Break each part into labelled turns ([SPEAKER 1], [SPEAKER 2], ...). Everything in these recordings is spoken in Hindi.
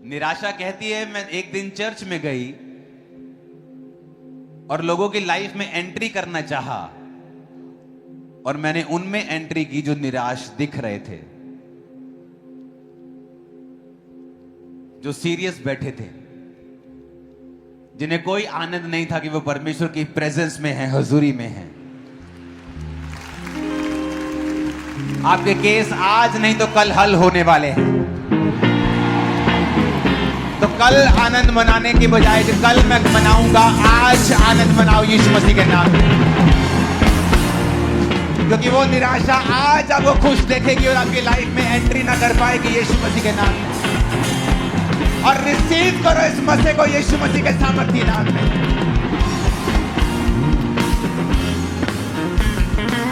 [SPEAKER 1] निराशा कहती है, मैं एक दिन चर्च में गई और लोगों की लाइफ में एंट्री करना चाहा और मैंने उनमें एंट्री की जो निराश दिख रहे थे, जो सीरियस बैठे थे, जिन्हें कोई आनंद नहीं था कि वो परमेश्वर की प्रेजेंस में है, हुजूरी में है। आपके केस आज नहीं तो कल हल होने वाले हैं। तो कल आनंद मनाने की बजाय जो कल मैं मनाऊंगा, आज आनंद मनाओ यीशु मसीह के नाम में। क्योंकि वो निराशा आज आपको खुश देखेगी और आपकी लाइफ में एंट्री ना कर पाएगी यीशु मसीह के नाम में। और रिसीव करो इस मसीह को यीशु मसीह के सामर्थी नाम में।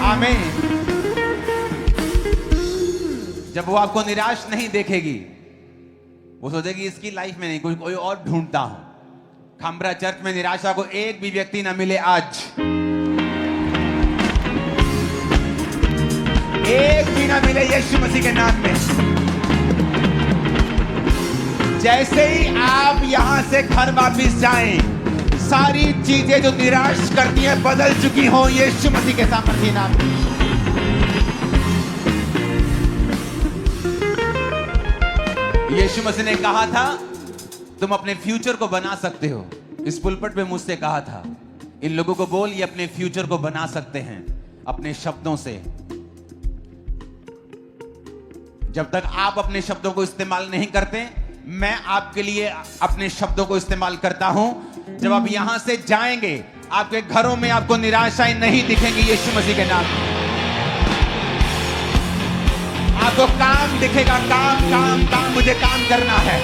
[SPEAKER 1] आमीन। जब वो आपको निराश नहीं देखेगी, वो सोचेगी इसकी लाइफ में नहीं, कोई और ढूंढता हूं। खामरा चर्च में निराशा को एक भी व्यक्ति ना मिले आज, एक भी ना मिले यीशु मसीह के नाम में। जैसे ही आप यहां से घर वापिस जाएं, सारी चीजें जो निराश करती हैं बदल चुकी हो यीशु मसीह के सामर्थी नाम में। यीशु मसीह ने कहा था तुम अपने फ्यूचर को बना सकते हो। इस पुलपट पे मुझसे कहा था, इन लोगों को बोल ये अपने फ्यूचर को बना सकते हैं अपने शब्दों से। जब तक आप अपने शब्दों को इस्तेमाल नहीं करते, मैं आपके लिए अपने शब्दों को इस्तेमाल करता हूं। जब आप यहां से जाएंगे, आपके घरों में आपको निराशाएं नहीं दिखेंगी यीशु मसीह के नाम में। आपको काम दिखेगा, काम काम काम, मुझे काम करना है।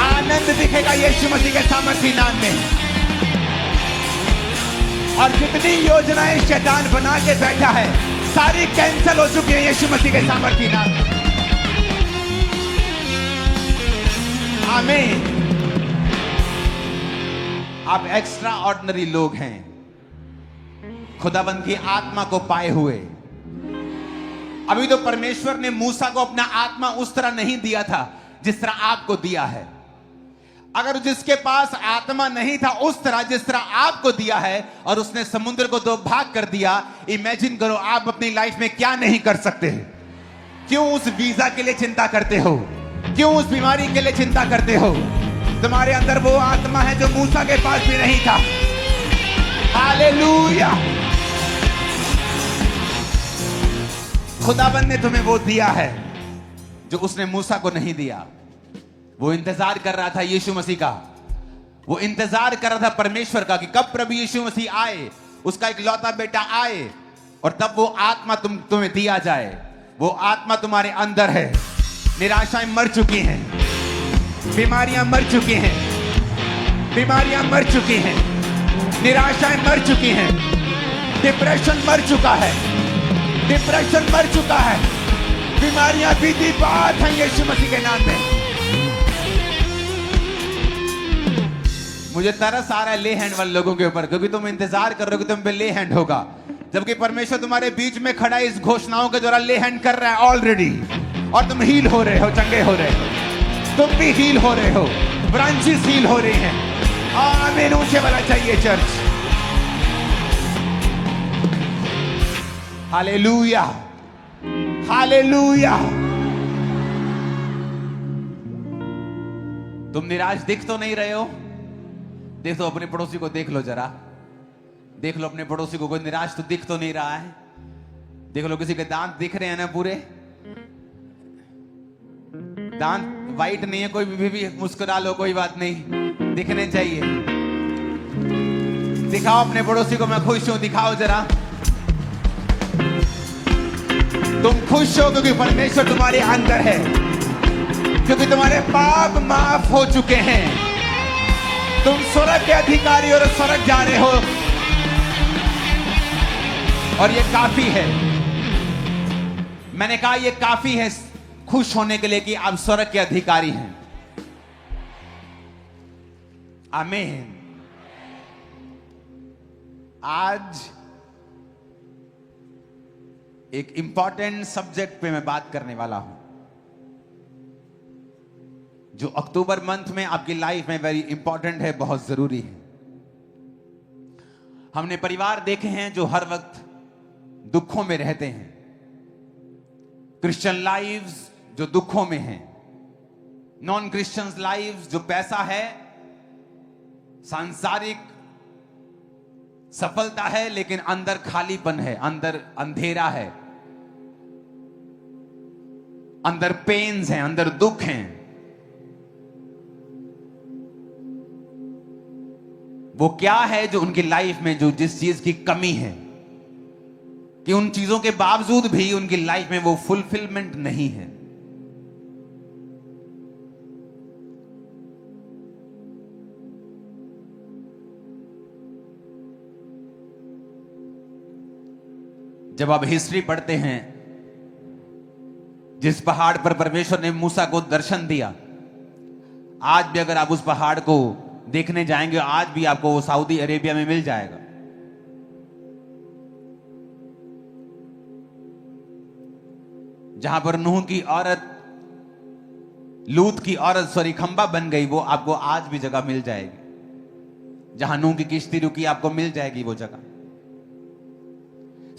[SPEAKER 1] आनंद दिखेगा यीशु मसीह के सामर्थी नाम में। और जितनी योजनाएं शैतान बना के बैठा है, सारी कैंसिल हो चुकी है यीशु मसीह के सामर्थी नाम में। आमीन। आप एक्स्ट्रा ऑर्डिनरी लोग हैं, खुदाबंद की आत्मा को पाए हुए। अभी तो परमेश्वर ने मूसा को अपना आत्मा उस तरह नहीं दिया था जिस तरह आपको दिया है। अगर जिसके पास आत्मा नहीं था उस तरह जिस तरह आपको दिया है, और उसने समुद्र को दो भाग कर दिया, इमेजिन करो आप अपनी लाइफ में क्या नहीं कर सकते। क्यों उस वीजा के लिए चिंता करते हो? क्यों उस बीमारी के लिए चिंता करते हो? तुम्हारे अंदर वो आत्मा है जो मूसा के पास भी नहीं था। हालेलुया। खुदाबंद ने तुम्हें वो दिया है जो उसने मूसा को नहीं दिया। वो इंतजार कर रहा था यीशु मसीह का, वो इंतजार कर रहा था परमेश्वर का कि कब प्रभु यीशु मसीह आए, उसका इकलौता बेटा आए, और तब वो आत्मा तुम्हें दिया जाए। वो आत्मा तुम्हारे अंदर है। निराशाएं मर चुकी हैं, बीमारियां मर चुकी हैं, बीमारियां मर चुकी हैं, निराशाएं मर चुकी हैं, डिप्रेशन मर चुका है, डिप्रेशन मर चुका है, बीमारियां बीती बात हैं यीशु मसीह के नाम में। मुझे तरस आ रहा है ले हैंड वाले लोगों के ऊपर, क्योंकि तुम इंतजार कर रहे हो कि तुम पे ले हैंड होगा, जबकि परमेश्वर तुम्हारे बीच में खड़ा है, इस घोषणाओं के द्वारा ले हैंड कर रहा है ऑलरेडी, और तुम हील हो रहे हो, चंगे हो रहे हो, तुम भी हील हो रहे हो, ब्रांचेस हील हो रही हैं। आमीन। ऊंचे वाला चाहिए चर्च। Hallelujah, hallelujah. तुम निराश दिख तो नहीं रहे हो? देखो अपने पड़ोसी को, देख लो जरा, देख लो अपने पड़ोसी को, कोई निराश तो दिख तो नहीं रहा है। देख लो किसी के दांत दिख रहे हैं ना, पूरे दांत वाइट नहीं है, कोई भी मुस्कुरा लो, कोई बात नहीं, दिखने चाहिए। दिखाओ अपने पड़ोसी को मैं खुश हूं, दिखाओ जरा। तुम खुश हो क्योंकि परमेश्वर तुम्हारे अंदर है, क्योंकि तुम्हारे पाप माफ हो चुके हैं। तुम स्वर्ग के अधिकारी और स्वर्ग जा रहे हो, और ये काफी है। मैंने कहा ये काफी है खुश होने के लिए कि आप स्वर्ग के अधिकारी हैं। आमीन। आज एक इंपॉर्टेंट सब्जेक्ट पे मैं बात करने वाला हूं। जो अक्टूबर मंथ में आपकी लाइफ में वेरी इंपॉर्टेंट है, बहुत जरूरी है। हमने परिवार देखे हैं जो हर वक्त दुखों में रहते हैं, क्रिश्चियन लाइव्स जो दुखों में हैं, नॉन क्रिश्चियंस लाइव्स जो पैसा है, सांसारिक सफलता है, लेकिन अंदर खालीपन है, अंदर अंधेरा है, अंदर पेन्स हैं, अंदर दुख हैं। वो क्या है जो उनकी लाइफ में, जो जिस चीज की कमी है, कि उन चीजों के बावजूद भी उनकी लाइफ में वो फुलफिलमेंट नहीं है। जब आप हिस्ट्री पढ़ते हैं, जिस पहाड़ पर परमेश्वर ने मूसा को दर्शन दिया, आज भी अगर आप उस पहाड़ को देखने जाएंगे, आज भी आपको वो सऊदी अरेबिया में मिल जाएगा। जहां पर नूह की औरत, लूत की औरत खंबा बन गई, वो आपको आज भी जगह मिल जाएगी। जहां नूह की किश्ती रुकी, आपको मिल जाएगी वो जगह।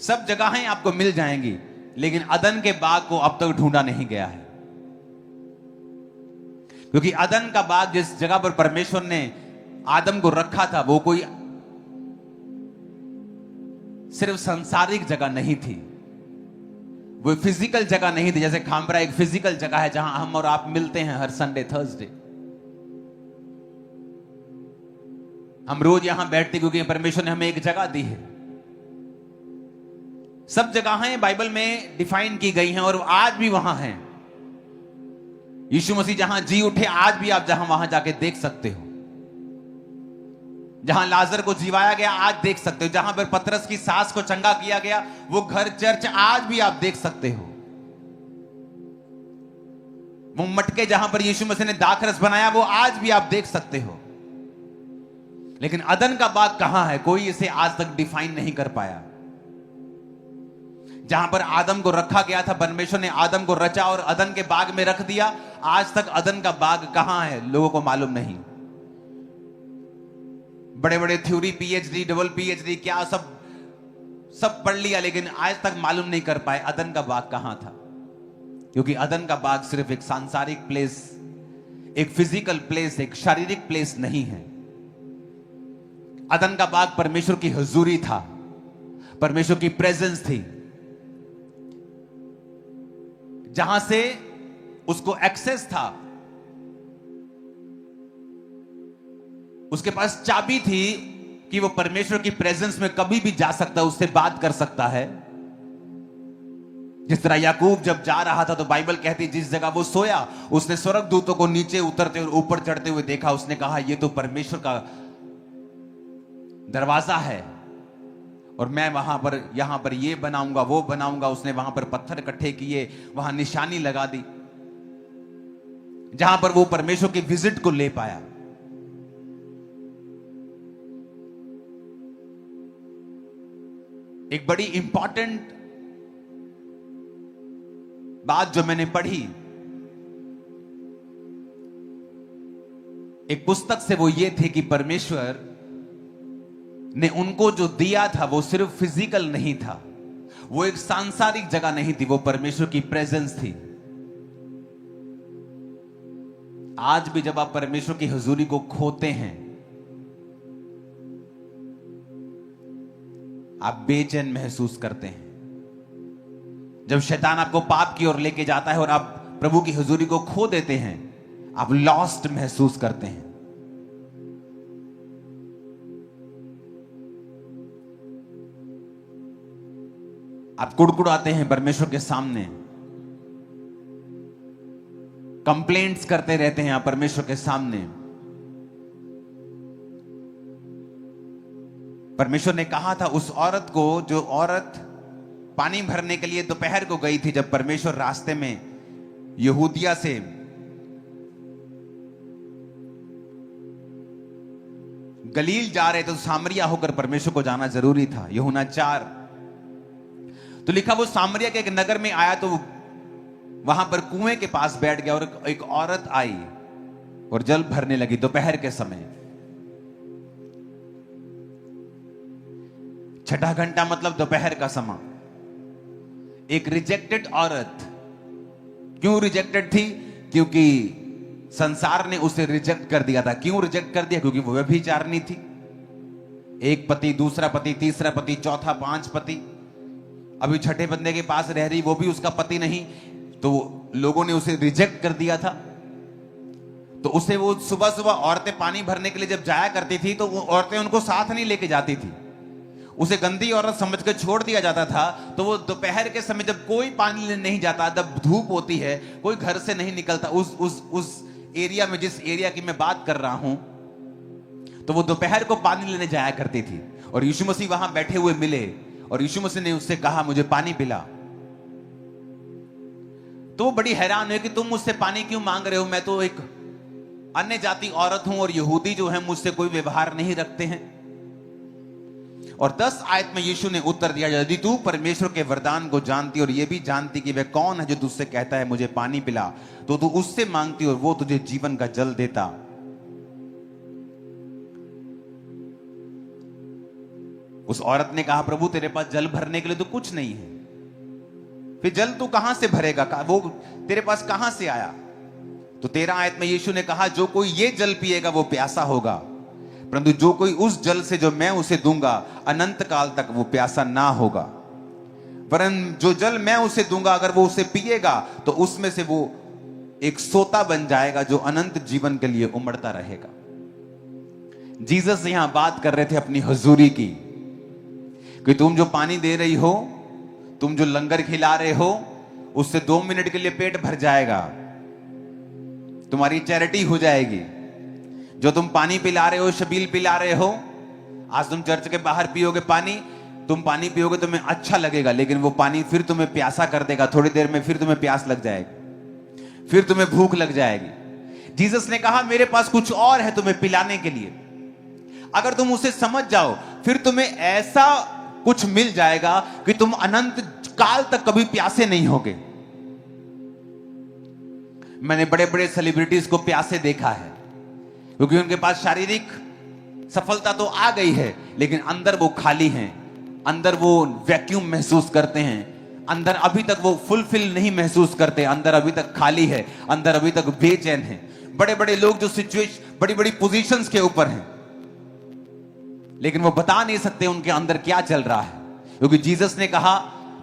[SPEAKER 1] सब जगहें आपको मिल जाएंगी, लेकिन अदन के बाग को अब तक ढूंढा नहीं गया है। क्योंकि अदन का बाग, जिस जगह पर परमेश्वर ने आदम को रखा था, वो कोई सिर्फ सांसारिक जगह नहीं थी, वो फिजिकल जगह नहीं थी। जैसे खामरा एक फिजिकल जगह है जहां हम और आप मिलते हैं हर संडे थर्सडे। हम रोज यहां बैठते क्योंकि परमेश्वर ने हमें एक जगह दी है। सब जगहें बाइबल में डिफाइन की गई हैं और आज भी वहां हैं। यीशु मसीह जहां जी उठे, आज भी आप जहां वहां जाके देख सकते हो। जहां लाजर को जीवाया गया, आज देख सकते हो। जहां पर पतरस की सास को चंगा किया गया, वो घर चर्च आज भी आप देख सकते हो। वो मटके जहां पर यीशु मसीह ने दाखरस बनाया, वो आज भी आप देख सकते हो। लेकिन अदन का बाग कहां है? कोई इसे आज तक डिफाइन नहीं कर पाया। जहां पर आदम को रखा गया था, परमेश्वर ने आदम को रचा और अदन के बाग में रख दिया, आज तक अदन का बाग कहां है लोगों को मालूम नहीं। बड़े बड़े थ्योरी, पीएचडी, डबल पीएचडी, क्या सब पढ़ लिया, लेकिन आज तक मालूम नहीं कर पाए अदन का बाग कहां था। क्योंकि अदन का बाग सिर्फ एक सांसारिक प्लेस, एक फिजिकल प्लेस, एक शारीरिक प्लेस नहीं है। अदन का बाग परमेश्वर की हुजूरी था, परमेश्वर की प्रेजेंस थी, जहां से उसको एक्सेस था। उसके पास चाबी थी कि वो परमेश्वर की प्रेजेंस में कभी भी जा सकता है, उससे बात कर सकता है। जिस तरह याकूब जब जा रहा था, तो बाइबल कहती जिस जगह वो सोया, उसने स्वर्गदूतों को नीचे उतरते और ऊपर चढ़ते हुए देखा। उसने कहा ये तो परमेश्वर का दरवाजा है और मैं वहां पर, यहां पर ये बनाऊंगा, वो बनाऊंगा। उसने वहां पर पत्थर इकट्ठे किए, वहां निशानी लगा दी, जहां पर वो परमेश्वर की विजिट को ले पाया। एक बड़ी इंपॉर्टेंट बात जो मैंने पढ़ी एक पुस्तक से, वो ये थे कि परमेश्वर ने उनको जो दिया था वो सिर्फ फिजिकल नहीं था, वो एक सांसारिक जगह नहीं थी, वो परमेश्वर की प्रेजेंस थी। आज भी जब आप परमेश्वर की हुजूरी को खोते हैं, आप बेचैन महसूस करते हैं। जब शैतान आपको पाप की ओर लेके जाता है और आप प्रभु की हुजूरी को खो देते हैं, आप लॉस्ट महसूस करते हैं। आप कुड़कुड़ाते हैं परमेश्वर के सामने, कंप्लेंट्स करते रहते हैं आप परमेश्वर के सामने। परमेश्वर ने कहा था उस औरत को, जो औरत पानी भरने के लिए दोपहर को गई थी, जब परमेश्वर रास्ते में यहूदिया से गलील जा रहे थे, तो सामरिया होकर परमेश्वर को जाना जरूरी था। यूहन्ना 4 तो लिखा, वो सामरिया के एक नगर में आया, तो वहां पर कुएं के पास बैठ गया और एक औरत आई और जल भरने लगी दोपहर के समय। छठा घंटा मतलब दोपहर का समय। एक रिजेक्टेड औरत, क्यों रिजेक्टेड थी? क्योंकि संसार ने उसे रिजेक्ट कर दिया था। क्यों रिजेक्ट कर दिया? क्योंकि वो व्यभिचारिणी थी। एक पति, दूसरा पति, तीसरा पति, चौथा, 5 पति। अभी छठे बंदे के पास रह रही, वो भी उसका पति नहीं, तो लोगों ने उसे रिजेक्ट कर दिया था। तो उसे वो सुबह सुबह औरतें पानी भरने के लिए जब जाया करती थी तो वो औरतें उनको साथ नहीं लेके जाती थी, उसे गंदी औरत समझ कर छोड़ दिया जाता था। तो वो दोपहर के समय जब कोई पानी लेने नहीं जाता, जब धूप होती है, कोई घर से नहीं निकलता, उस एरिया में, जिस एरिया की मैं बात कर रहा हूं, तो वो दोपहर को पानी लेने जाया करती थी। और यीशु मसीह वहां बैठे हुए मिले और यीशु मसीह ने उससे कहा, मुझे पानी पिला। तो वो बड़ी हैरान है कि तुम मुझसे पानी क्यों मांग रहे हो? मैं तो एक अन्य जाति औरत हूं और यहूदी जो है मुझसे कोई व्यवहार नहीं रखते हैं। और 10 आयत में यीशु ने उत्तर दिया, यदि तू परमेश्वर के वरदान को जानती और यह भी जानती कि वह कौन है जो तुझसे कहता है मुझे पानी पिला, तो तू उससे मांगती और वो तुझे जीवन का जल देता। उस औरत ने कहा, प्रभु तेरे पास जल भरने के लिए तो कुछ नहीं है, फिर जल तू कहां से भरेगा? वो तेरे पास कहां से आया? तो 13 आयत में यीशु ने कहा, जो कोई ये जल पिएगा वो प्यासा होगा, परंतु जो कोई उस जल से जो मैं उसे दूंगा अनंत काल तक वो प्यासा ना होगा। वरन जो जल मैं उसे दूंगा, अगर वो उसे पिएगा तो उसमें से वो एक सोता बन जाएगा जो अनंत जीवन के लिए उमड़ता रहेगा। जीसस यहां बात कर रहे थे अपनी हुजूरी की, कि तुम जो पानी दे रही हो, तुम जो लंगर खिला रहे हो, उससे 2 मिनट के लिए पेट भर जाएगा, तुम्हारी चैरिटी हो जाएगी। जो तुम पानी पिला रहे हो, शबील पिला रहे हो, आज तुम चर्च के बाहर पियोगे पानी, तुम पानी पियोगे तुम्हें अच्छा लगेगा, लेकिन वो पानी फिर तुम्हें प्यासा कर देगा। थोड़ी देर में फिर तुम्हें प्यास लग जाएगी, फिर तुम्हें भूख लग जाएगी। जीसस ने कहा, मेरे पास कुछ और है तुम्हें पिलाने के लिए। अगर तुम उसे समझ जाओ, फिर तुम्हें ऐसा कुछ मिल जाएगा कि तुम अनंत काल तक कभी प्यासे नहीं होगे। मैंने बड़े बड़े सेलिब्रिटीज को प्यासे देखा है, क्योंकि उनके पास शारीरिक सफलता तो आ गई है, लेकिन अंदर वो खाली हैं, अंदर वो वैक्यूम महसूस करते हैं, अंदर अभी तक वो फुलफिल नहीं महसूस करते, अंदर अभी तक खाली है, अंदर अभी तक बेचैन है। बड़े बड़े लोग जो सिचुएशन, बड़ी बड़ी पोजीशंस के ऊपर हैं, लेकिन वो बता नहीं सकते उनके अंदर क्या चल रहा है, क्योंकि जीसस ने कहा,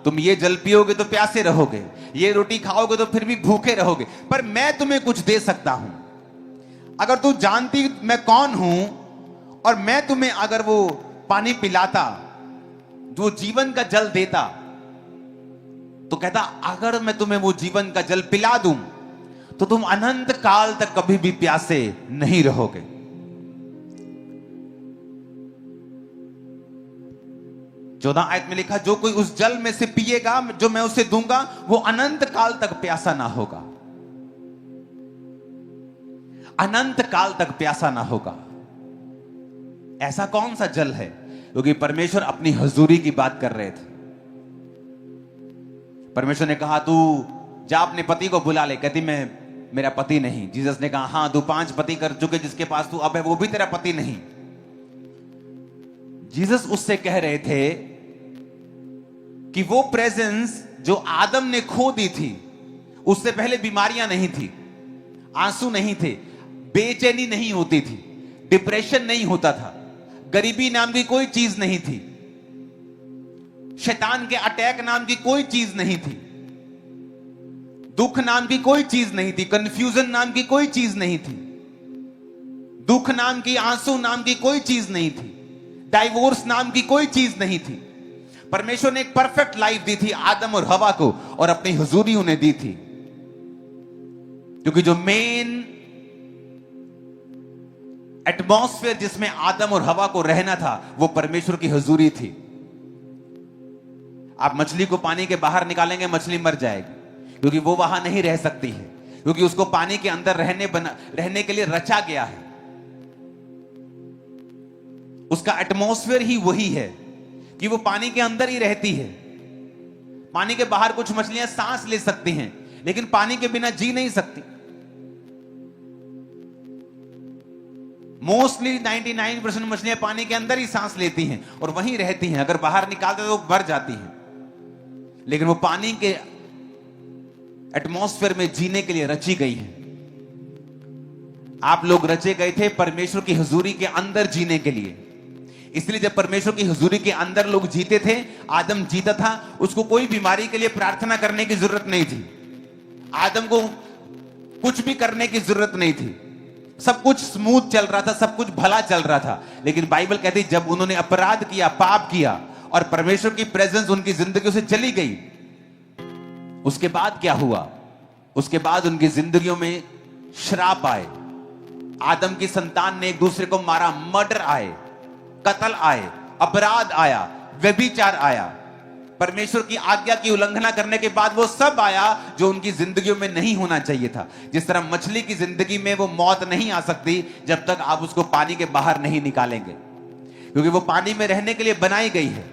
[SPEAKER 1] तुम ये जल पियोगे तो प्यासे रहोगे, ये रोटी खाओगे तो फिर भी भूखे रहोगे, पर मैं तुम्हें कुछ दे सकता हूं। अगर तू जानती मैं कौन हूं और मैं तुम्हें अगर वो पानी पिलाता, जो जीवन का जल देता, तो कहता, अगर मैं तुम्हें वो जीवन का जल पिला दूं तो तुम अनंत काल तक कभी भी प्यासे नहीं रहोगे। चौदह आयत में लिखा, जो कोई उस जल में से पिएगा जो मैं उसे दूंगा, वो अनंत काल तक प्यासा ना होगा, अनंत काल तक प्यासा ना होगा। ऐसा कौन सा जल है? क्योंकि परमेश्वर अपनी हुजूरी की बात कर रहे थे। परमेश्वर ने कहा, तू जा अपने पति को बुला ले। कहती, मैं मेरा पति नहीं। जीसस ने कहा, हां तू 5 पति कर चुके, जिसके पास तू अब है वो भी तेरा पति नहीं। जीसस उससे कह रहे थे कि वो प्रेजेंस जो आदम ने खो दी थी, उससे पहले बीमारियां नहीं थी, आंसू नहीं थे, बेचैनी नहीं होती थी, डिप्रेशन नहीं होता था, गरीबी नाम की कोई चीज नहीं थी, शैतान के अटैक नाम की कोई चीज नहीं थी, दुख नाम की कोई चीज नहीं थी, कंफ्यूजन नाम की कोई चीज नहीं थी, दुख नाम की, आंसू नाम की कोई चीज नहीं थी, डाइवोर्स नाम की कोई चीज नहीं थी। परमेश्वर ने एक परफेक्ट लाइफ दी थी आदम और हवा को, और अपनी हुजूरी उन्हें दी थी, क्योंकि जो मेन एटमॉस्फेयर जिसमें आदम और हवा को रहना था वो परमेश्वर की हुजूरी थी। आप मछली को पानी के बाहर निकालेंगे, मछली मर जाएगी, क्योंकि वो वहां नहीं रह सकती है, क्योंकि उसको पानी के अंदर रहने के लिए रचा गया है। उसका एटमॉस्फेयर ही वही है कि वो पानी के अंदर ही रहती है। पानी के बाहर कुछ मछलियां सांस ले सकती हैं, लेकिन पानी के बिना जी नहीं सकती। मोस्टली 99% मछलियां पानी के अंदर ही सांस लेती हैं और वहीं रहती हैं, अगर बाहर निकालते तो मर जाती हैं। लेकिन वो पानी के एटमॉस्फेयर में जीने के लिए रची गई है। आप लोग रचे गए थे परमेश्वर की हुजूरी के अंदर जीने के लिए। इसलिए जब परमेश्वर की हुजूरी के अंदर लोग जीते थे, आदम जीता था, उसको कोई बीमारी के लिए प्रार्थना करने की जरूरत नहीं थी। आदम को कुछ भी करने की जरूरत नहीं थी, सब कुछ स्मूथ चल रहा था, सब कुछ भला चल रहा था। लेकिन बाइबल कहती जब उन्होंने अपराध किया, पाप किया और परमेश्वर की प्रेजेंस उनकी जिंदगी से चली गई, उसके बाद क्या हुआ? उसके बाद उनकी जिंदगियों में श्राप आए। आदम की संतान ने एक दूसरे को मारा, मर्डर आए, कत्ल आए, अपराध आया, व्यभिचार आया। परमेश्वर की आज्ञा की उल्लंघना करने के बाद वो सब आया जो उनकी जिंदगियों में नहीं होना चाहिए था। जिस तरह मछली की जिंदगी में वो मौत नहीं आ सकती जब तक आप उसको पानी के बाहर नहीं निकालेंगे, क्योंकि वो पानी में रहने के लिए बनाई गई है।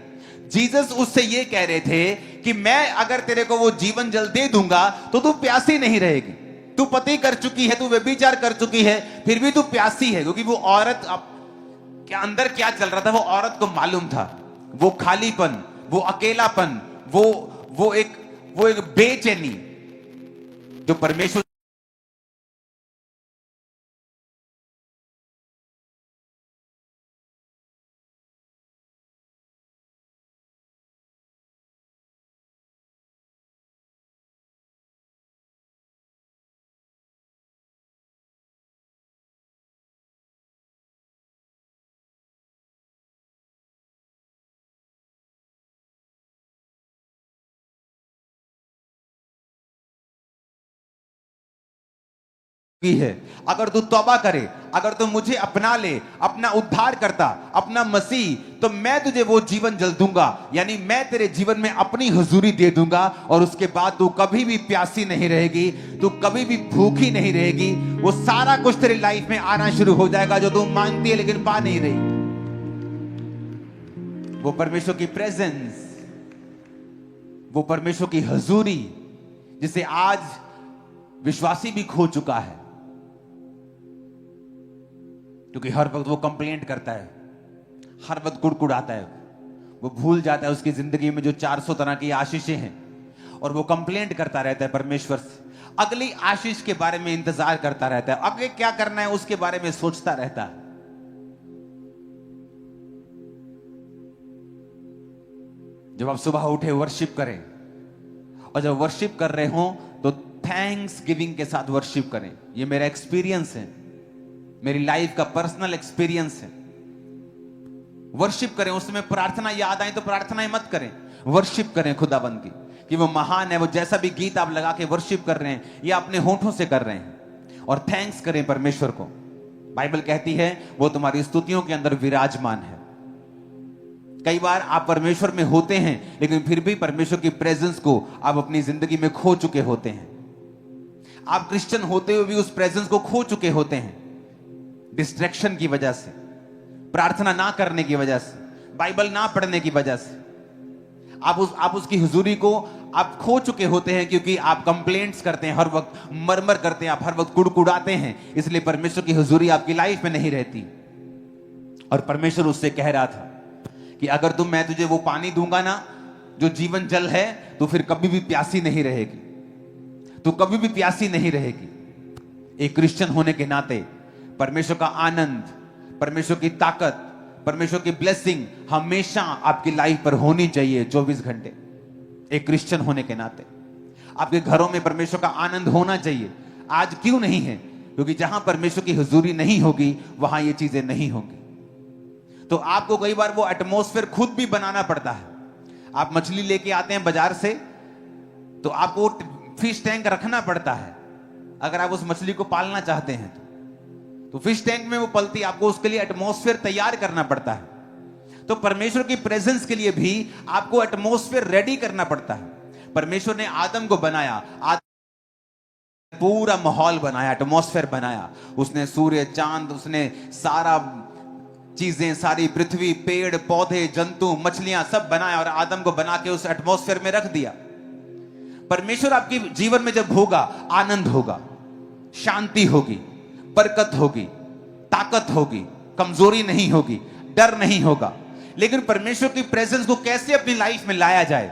[SPEAKER 1] जीसस उससे ये कह रहे थे कि मैं अगर तेरे को वो जीवन जल दे दूंगा तो तू प्यासी नहीं रहेगी। तू पति कर चुकी है, तू व्यभिचार कर चुकी है, फिर भी तू प्यासी है, क्योंकि वो औरत क्या अंदर क्या चल रहा था वो औरत को मालूम था। वो खालीपन, वो अकेलापन, वो एक बेचैनी जो परमेश्वर की है। अगर तू तौबा करे, अगर तू मुझे अपना ले, अपना उद्धार करता, अपना मसीह, तो मैं तुझे वो जीवन जल दूंगा, यानी मैं तेरे जीवन में अपनी हुजूरी दे दूंगा और उसके बाद तू कभी भी प्यासी नहीं रहेगी, तू कभी भी भूखी नहीं रहेगी। वो सारा कुछ तेरी लाइफ में आना शुरू हो जाएगा जो तू मांगती है लेकिन पा नहीं रही। वो परमेश्वर की प्रेजेंस, वो परमेश्वर की हुजूरी जिसे आज विश्वासी भी खो चुका है, क्योंकि हर वक्त वो कंप्लेंट करता है, हर वक्त कुड़कुड़ाता है, वो भूल जाता है उसकी जिंदगी में जो 400 तरह की आशीषें हैं और वो कंप्लेंट करता रहता है परमेश्वर से, अगली आशीष के बारे में इंतजार करता रहता है, आगे क्या करना है उसके बारे में सोचता रहता है। जब आप सुबह उठे वर्शिप करें, और जब वर्शिप कर रहे हो तो थैंक्स गिविंग के साथ वर्शिप करें। ये मेरा एक्सपीरियंस है, मेरी लाइफ का पर्सनल एक्सपीरियंस है। वर्शिप करें, उसमें प्रार्थना याद आए तो प्रार्थनाएं मत करें, वर्शिप करें खुदाबंद की कि वो महान है। वो जैसा भी गीत आप लगा के वर्शिप कर रहे हैं या अपने होठों से कर रहे हैं, और थैंक्स करें परमेश्वर को। बाइबल कहती है वो तुम्हारी स्तुतियों के अंदर विराजमान है। कई बार आप परमेश्वर में होते हैं लेकिन फिर भी परमेश्वर की प्रेजेंस को आप अपनी जिंदगी में खो चुके होते हैं। आप क्रिश्चियन होते हुए भी उस प्रेजेंस को खो चुके होते हैं, डिस्ट्रैक्शन की वजह से, प्रार्थना ना करने की वजह से, बाइबल ना पढ़ने की वजह से। आप उसकी हुजूरी को आप खो चुके होते हैं, क्योंकि आप कंप्लेंट्स करते हैं, हर वक्त मरमर करते हैं, आप हर वक्त कुड़कुड़ाते हैं, इसलिए परमेश्वर की हुजूरी आपकी लाइफ में नहीं रहती। और परमेश्वर उससे कह रहा था कि अगर मैं तुझे वो पानी दूंगा ना जो जीवन जल है, तो फिर कभी भी प्यासी नहीं रहेगी, तो कभी भी प्यासी नहीं रहेगी। एक क्रिश्चियन होने के नाते परमेश्वर का आनंद, परमेश्वर की ताकत, परमेश्वर की ब्लेसिंग हमेशा आपकी लाइफ पर होनी चाहिए 24 घंटे। एक क्रिश्चियन होने के नाते आपके घरों में परमेश्वर का आनंद होना चाहिए। आज क्यों नहीं है? क्योंकि जहां परमेश्वर की हुजूरी नहीं होगी वहां ये चीजें नहीं होंगी। तो आपको कई बार वो एटमॉस्फेयर खुद भी बनाना पड़ता है। आप मछली लेके आते हैं बाजार से, तो आपको फिश टैंक रखना पड़ता है। अगर आप उस मछली को पालना चाहते हैं तो फिश टैंक में वो पलती, आपको उसके लिए एटमॉस्फेयर तैयार करना पड़ता है। तो परमेश्वर की प्रेजेंस के लिए भी आपको एटमॉस्फेयर रेडी करना पड़ता है। परमेश्वर ने आदम को बनाया, पूरा माहौल बनाया, एटमॉस्फेयर बनाया। उसने सूर्य, चांद, उसने सारा चीजें, सारी पृथ्वी, पेड़ पौधे, जंतु, मछलियां सब बनाया और आदम को बना के उस एटमॉस्फेयर में रख दिया। परमेश्वर आपके जीवन में जब होगा, आनंद होगा, शांति होगी, बरकत होगी, ताकत होगी, कमजोरी नहीं होगी, डर नहीं होगा। लेकिन परमेश्वर की प्रेजेंस को कैसे अपनी लाइफ में लाया जाए,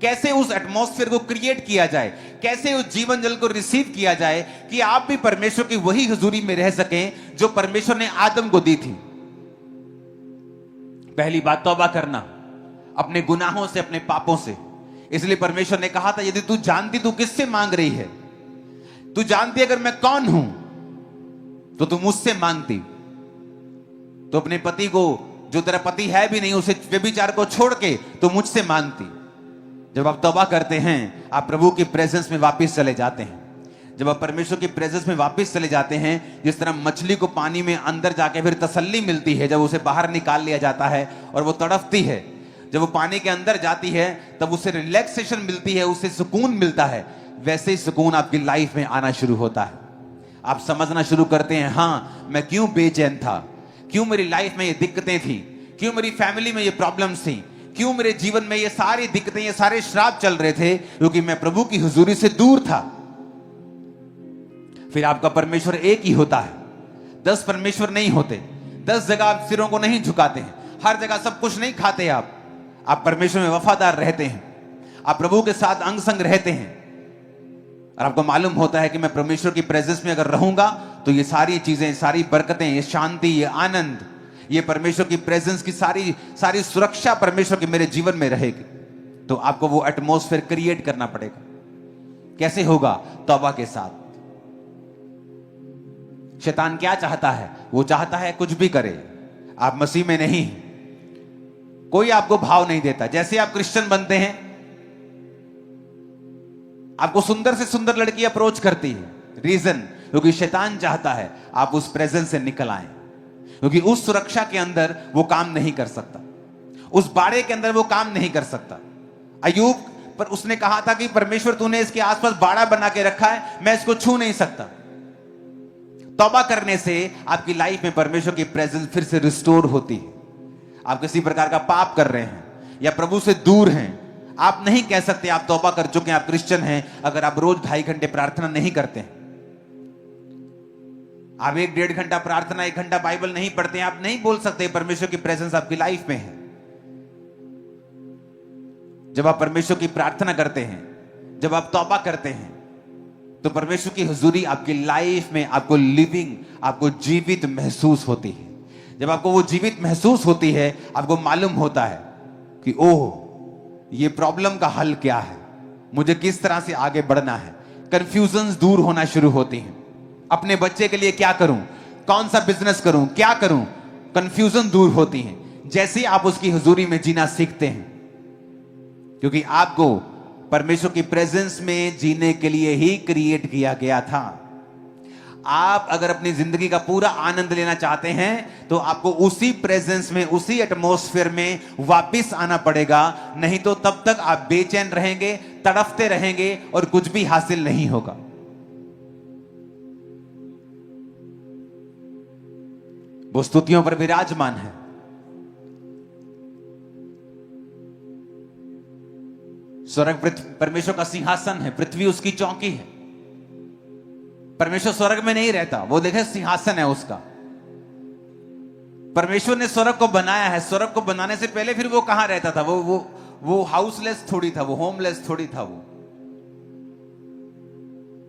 [SPEAKER 1] कैसे उस एटमॉस्फेयर को क्रिएट किया जाए, कैसे उस जीवन जल को रिसीव किया जाए कि आप भी परमेश्वर की वही हुजूरी में रह सकें जो परमेश्वर ने आदम को दी थी। पहली बात तौबा करना अपने गुनाहों से, अपने पापों से। इसलिए परमेश्वर ने कहा था, यदि तू जानती तू किससे मांग रही है, तू जानती अगर मैं कौन हूं तो तू मुझसे मांगती। तो अपने पति को, जो तेरा पति है भी नहीं, उसे व्यभिचार को छोड़ के तो मुझसे मांगती। जब आप तौबा करते हैं, आप प्रभु की प्रेजेंस में वापस चले जाते हैं। जब आप परमेश्वर की प्रेजेंस में वापस चले जाते हैं, जिस तरह मछली को पानी में अंदर जाके फिर तसल्ली मिलती है जब उसे बाहर निकाल लिया जाता है और वो तड़पती है, जब वो पानी के अंदर जाती है तब उसे रिलैक्सेशन मिलती है, उसे सुकून मिलता है, वैसे ही सुकून आपकी लाइफ में आना शुरू होता है। आप समझना शुरू करते हैं, हाँ मैं क्यों बेचैन था, क्यों मेरी लाइफ में ये दिक्कतें थी, क्यों मेरी फैमिली में ये प्रॉब्लम्स थी, क्यों मेरे जीवन में ये सारी दिक्कतें, ये सारे श्राप चल रहे थे, क्योंकि मैं प्रभु की हुजूरी से दूर था। फिर आपका परमेश्वर एक ही होता है, 10 परमेश्वर नहीं होते। 10 जगह आप सिरों को नहीं झुकाते हैं, हर जगह सब कुछ नहीं खाते आप परमेश्वर में वफादार रहते हैं, आप प्रभु के साथ अंग संग रहते हैं। और आपको मालूम होता है कि मैं परमेश्वर की प्रेजेंस में अगर रहूंगा तो ये सारी चीजें, सारी बरकतें, ये शांति, ये आनंद, ये परमेश्वर की प्रेजेंस की सारी सुरक्षा परमेश्वर की मेरे जीवन में रहेगी। तो आपको वो एटमॉस्फेयर क्रिएट करना पड़ेगा। कैसे होगा? तौबा के साथ। शैतान क्या चाहता है? वो चाहता है कुछ भी करे, आप मसीह में नहीं, कोई आपको भाव नहीं देता। जैसे आप क्रिश्चियन बनते हैं, आपको सुंदर से सुंदर लड़की अप्रोच करती है। रीजन, क्योंकि शैतान चाहता है आप उस प्रेजेंस से निकल आए, क्योंकि उस सुरक्षा के अंदर वो काम नहीं कर सकता, उस बाड़े के अंदर वो काम नहीं कर सकता। अय्यूब पर उसने कहा था कि परमेश्वर तूने इसके आसपास बाड़ा बना के रखा है, मैं इसको छू नहीं सकता। तौबा करने से आपकी लाइफ में परमेश्वर की प्रेजेंस फिर से रिस्टोर होती है। आप किसी प्रकार का पाप कर रहे हैं या प्रभु से दूर हैं, आप नहीं कह सकते आप तौबा कर चुके हैं, आप क्रिश्चियन हैं, अगर आप रोज 2.5 घंटे प्रार्थना नहीं करते हैं, आप 1-1.5 घंटा प्रार्थना, 1 घंटा बाइबल नहीं पढ़ते हैं, आप नहीं बोल सकते परमेश्वर की प्रेजेंस आपकी लाइफ में है। जब आप परमेश्वर की प्रार्थना करते हैं, जब आप तौबा करते हैं, तो परमेश्वर की हुजूरी आपकी लाइफ में आपको लिविंग, आपको जीवित महसूस होती है। जब आपको वो जीवित महसूस होती है, आपको मालूम होता है कि ओह, ये प्रॉब्लम का हल क्या है, मुझे किस तरह से आगे बढ़ना है। कंफ्यूजन्स दूर होना शुरू होती हैं। अपने बच्चे के लिए क्या करूं, कौन सा बिजनेस करूं, क्या करूं, कंफ्यूजन दूर होती हैं जैसे आप उसकी हुजूरी में जीना सीखते हैं, क्योंकि आपको परमेश्वर की प्रेजेंस में जीने के लिए ही क्रिएट किया गया था। आप अगर अपनी जिंदगी का पूरा आनंद लेना चाहते हैं तो आपको उसी प्रेजेंस में, उसी एटमॉस्फेयर में वापस आना पड़ेगा, नहीं तो तब तक आप बेचैन रहेंगे, तड़फते रहेंगे और कुछ भी हासिल नहीं होगा। वो स्तुतियों पर विराजमान है। स्वर्ग परमेश्वर का सिंहासन है, पृथ्वी उसकी चौकी है। परमेश्वर स्वर्ग में नहीं रहता, वो देखे सिंहासन है उसका। परमेश्वर ने स्वर्ग को बनाया है। स्वर्ग को बनाने से पहले फिर वो कहां रहता था? वो हाउसलेस थोड़ी था, वो होमलेस थोड़ी था, वो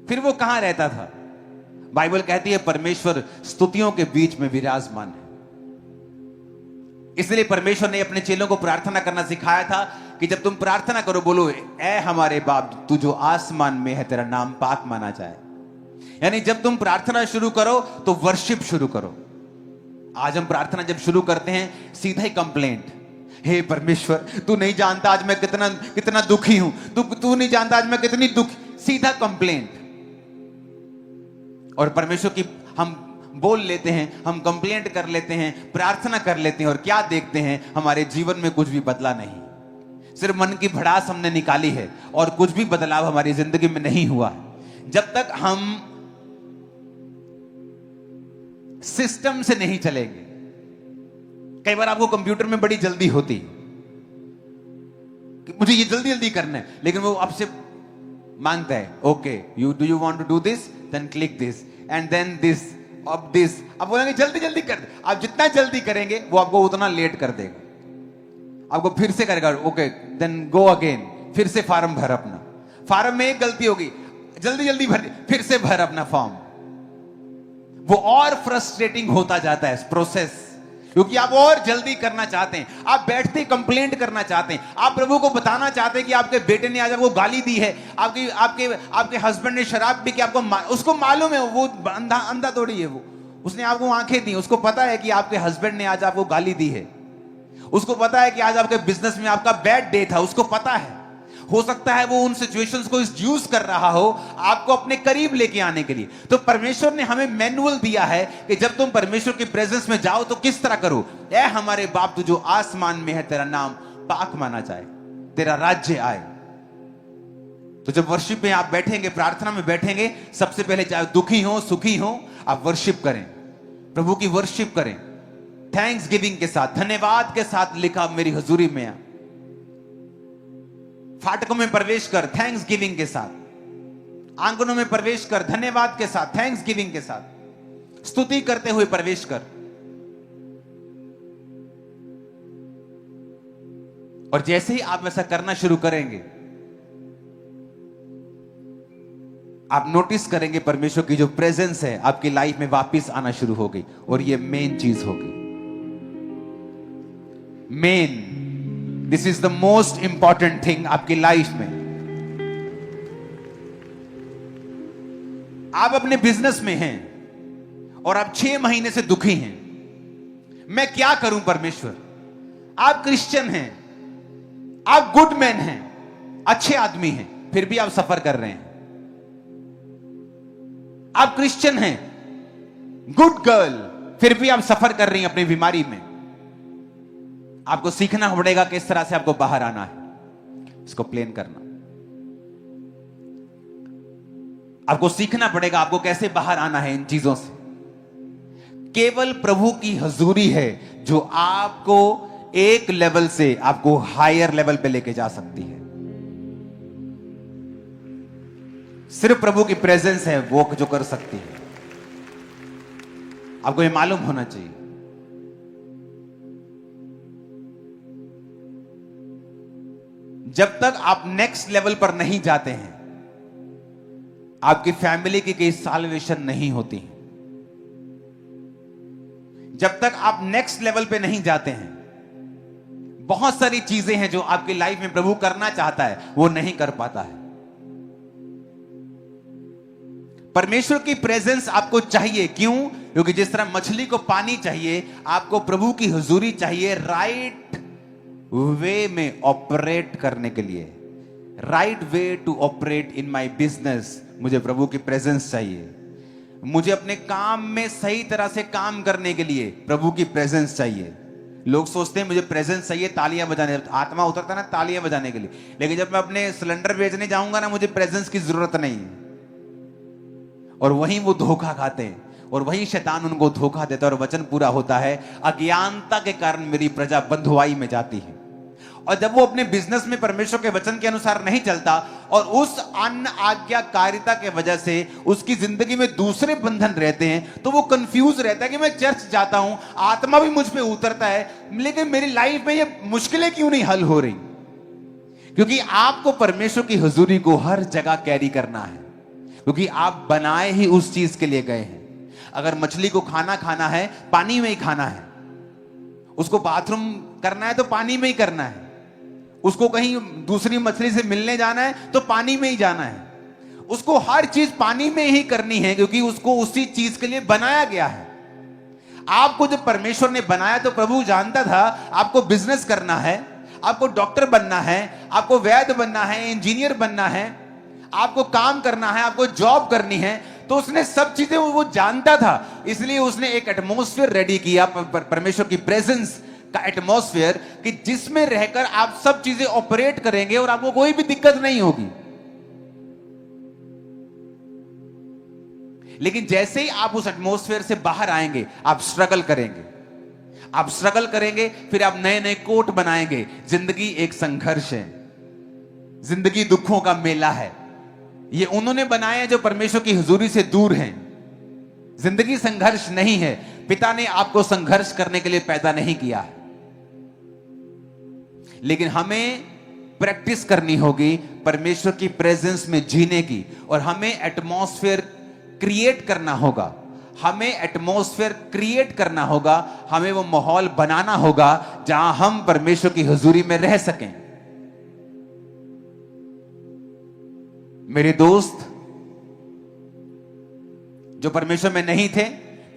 [SPEAKER 1] फिर वो कहां रहता था? बाइबल कहती है परमेश्वर स्तुतियों के बीच में विराजमान है। इसलिए परमेश्वर ने अपने चेलों को प्रार्थना करना सिखाया था कि जब तुम प्रार्थना करो, बोलो ऐ हमारे बाप तू जो आसमान में है, तेरा नाम पाक माना जाए। यानी जब तुम प्रार्थना शुरू करो तो वर्शिप शुरू करो। आज हम प्रार्थना जब शुरू करते हैं, सीधा ही कंप्लेंट, हे परमेश्वर तू नहीं जानता आज मैं कितना दुखी हूं, तू नहीं जानता आज मैं कितनी दुखी, सीधा कंप्लेंट। और परमेश्वर की हम बोल लेते हैं, हम कंप्लेंट कर लेते हैं, प्रार्थना कर लेते हैं, और क्या देखते हैं? हमारे जीवन में कुछ भी बदला नहीं। सिर्फ मन की भड़ास हमने निकाली है और कुछ भी बदलाव हमारी जिंदगी में नहीं हुआ है। जब तक हम सिस्टम से नहीं चलेंगे। कई बार आपको कंप्यूटर में बड़ी जल्दी होती कि मुझे ये जल्दी जल्दी करना है, लेकिन वो आपसे मांगता है, okay do you want to do this, then click this and then this, अब दिस, अब बोलेंगे जल्दी जल्दी कर दे। आप जितना जल्दी करेंगे वो आपको उतना लेट कर देगा, आपको फिर से करेगा। ओके देन गो अगेन, फिर से फॉर्म भर अपना। फॉर्म में एक गलती होगी, जल्दी जल्दी भर, फिर से भर अपना फॉर्म। वो और फ्रस्ट्रेटिंग होता जाता है प्रोसेस, क्योंकि आप और जल्दी करना चाहते हैं। आप बैठते कंप्लेंट करना चाहते हैं, आप प्रभु को बताना चाहते हैं कि आपके बेटे ने आज आपको गाली दी है, आपके आपके आपके हस्बैंड ने शराब पी के आपको उसको मालूम है, वो अंधा अंधा थोड़ी है, वो उसने आपको आंखें दी, उसको पता है कि आपके हस्बैंड ने आज आपको गाली दी है, उसको पता है कि आज आपके बिजनेस में आपका बैड डे था, उसको पता है। हो सकता है वो उन सिचुएशंस को यूज कर रहा हो आपको अपने करीब लेके आने के लिए। तो परमेश्वर ने हमें मैनुअल दिया है कि जब तुम परमेश्वर की प्रेजेंस में जाओ तो किस तरह करो। ऐ हमारे बाप तू जो आसमान में है, तेरा नाम पाक माना जाए, तेरा राज्य आए। तो जब वर्शिप में आप बैठेंगे, प्रार्थना में बैठेंगे, सबसे पहले चाहे दुखी हो सुखी हो, आप वर्शिप करें, प्रभु की वर्शिप करें, थैंक्स गिविंग के साथ, धन्यवाद के साथ लिखा मेरी हजूरी में आ। फाटकों में प्रवेश कर थैंक्स गिविंग के साथ, आंगनों में प्रवेश कर धन्यवाद के साथ, थैंक्स गिविंग के साथ, स्तुति करते हुए प्रवेश कर। और जैसे ही आप ऐसा करना शुरू करेंगे, आप नोटिस करेंगे परमेश्वर की जो प्रेजेंस है आपकी लाइफ में वापस आना शुरू हो गई। और ये मेन चीज होगी, main, this is the most important thing आपकी लाइफ में। आप अपने बिजनेस में हैं और आप 6 महीने से दुखी हैं, मैं क्या करूं परमेश्वर। आप क्रिश्चियन हैं, आप गुड मैन हैं, अच्छे आदमी हैं, फिर भी आप सफर कर रहे हैं। आप क्रिश्चियन हैं, गुड गर्ल, फिर भी आप सफर कर रही हैं अपनी बीमारी में। आपको सीखना पड़ेगा किस तरह से आपको बाहर आना है, इसको प्लेन करना। आपको सीखना पड़ेगा आपको कैसे बाहर आना है इन चीजों से। केवल प्रभु की हजूरी है जो आपको एक लेवल से आपको हायर लेवल पे लेके जा सकती है। सिर्फ प्रभु की प्रेजेंस है वो जो कर सकती है। आपको ये मालूम होना चाहिए। जब तक आप नेक्स्ट लेवल पर नहीं जाते हैं, आपकी फैमिली की कोई साल्वेशन नहीं होती है। जब तक आप नेक्स्ट लेवल पे नहीं जाते हैं, बहुत सारी चीजें हैं जो आपकी लाइफ में प्रभु करना चाहता है, वो नहीं कर पाता है। परमेश्वर की प्रेजेंस आपको चाहिए, क्यों? क्योंकि जिस तरह मछली को पानी चाहिए, आपको प्रभु की हुजूरी चाहिए राइट वे में ऑपरेट करने के लिए। Right way to operate in my business, मुझे प्रभु की प्रेजेंस चाहिए। मुझे अपने काम में सही तरह से काम करने के लिए प्रभु की प्रेजेंस चाहिए। लोग सोचते हैं मुझे प्रेजेंस चाहिए तालियां बजाने, आत्मा उतरता है ना तालियां बजाने के लिए, लेकिन जब मैं अपने सिलेंडर बेचने जाऊंगा ना, मुझे प्रेजेंस की जरूरत नहीं है। और वहीं वो धोखा खाते हैं और वहीं शैतान उनको धोखा देता है और वचन पूरा होता है, अज्ञानता के कारण मेरी प्रजा बंधुआई में जाती है। और जब वो अपने बिजनेस में परमेश्वर के वचन के अनुसार नहीं चलता और उस अन आज्ञाकारिता के वजह से उसकी जिंदगी में दूसरे बंधन रहते हैं, तो वो कंफ्यूज रहता है कि मैं चर्च जाता हूं, आत्मा भी मुझ पे उतरता है, लेकिन मेरी लाइफ में ये मुश्किलें क्यों नहीं हल हो रही? क्योंकि आपको परमेश्वर की हुजूरी को हर जगह कैरी करना है, क्योंकि आप बनाए ही उस चीज के लिए गए हैं। अगर मछली को खाना खाना है, पानी में ही खाना है। उसको बाथरूम करना है तो पानी में ही करना है। उसको कहीं दूसरी मछली से मिलने जाना है तो पानी में ही जाना है। उसको हर चीज पानी में ही करनी है, क्योंकि उसको उसी चीज के लिए बनाया गया है। आपको जब परमेश्वर ने बनाया तो प्रभु जानता था आपको बिजनेस करना है, आपको डॉक्टर बनना है, आपको वैद्य बनना है, इंजीनियर बनना है, आपको काम करना है, आपको जॉब करनी है। तो उसने सब चीजें वो जानता था, इसलिए उसने एक एटमॉस्फेयर रेडी किया, परमेश्वर की प्रेजेंस का एटमॉस्फेयर, कि जिसमें रहकर आप सब चीजें ऑपरेट करेंगे और आपको कोई भी दिक्कत नहीं होगी। लेकिन जैसे ही आप उस एटमॉस्फेयर से बाहर आएंगे, आप स्ट्रगल करेंगे, आप स्ट्रगल करेंगे, फिर आप नए नए कोट बनाएंगे। जिंदगी एक संघर्ष है, जिंदगी दुखों का मेला है। ये उन्होंने बनाए हैं जो परमेश्वर की हुजूरी से दूर हैं। जिंदगी संघर्ष नहीं है। पिता ने आपको संघर्ष करने के लिए पैदा नहीं किया है, लेकिन हमें प्रैक्टिस करनी होगी परमेश्वर की प्रेजेंस में जीने की, और हमें एटमॉस्फेयर क्रिएट करना होगा। हमें एटमॉस्फेयर क्रिएट करना होगा, हमें वो माहौल बनाना होगा जहां हम परमेश्वर की हुजूरी में रह सकें। मेरे दोस्त जो परमेश्वर में नहीं थे,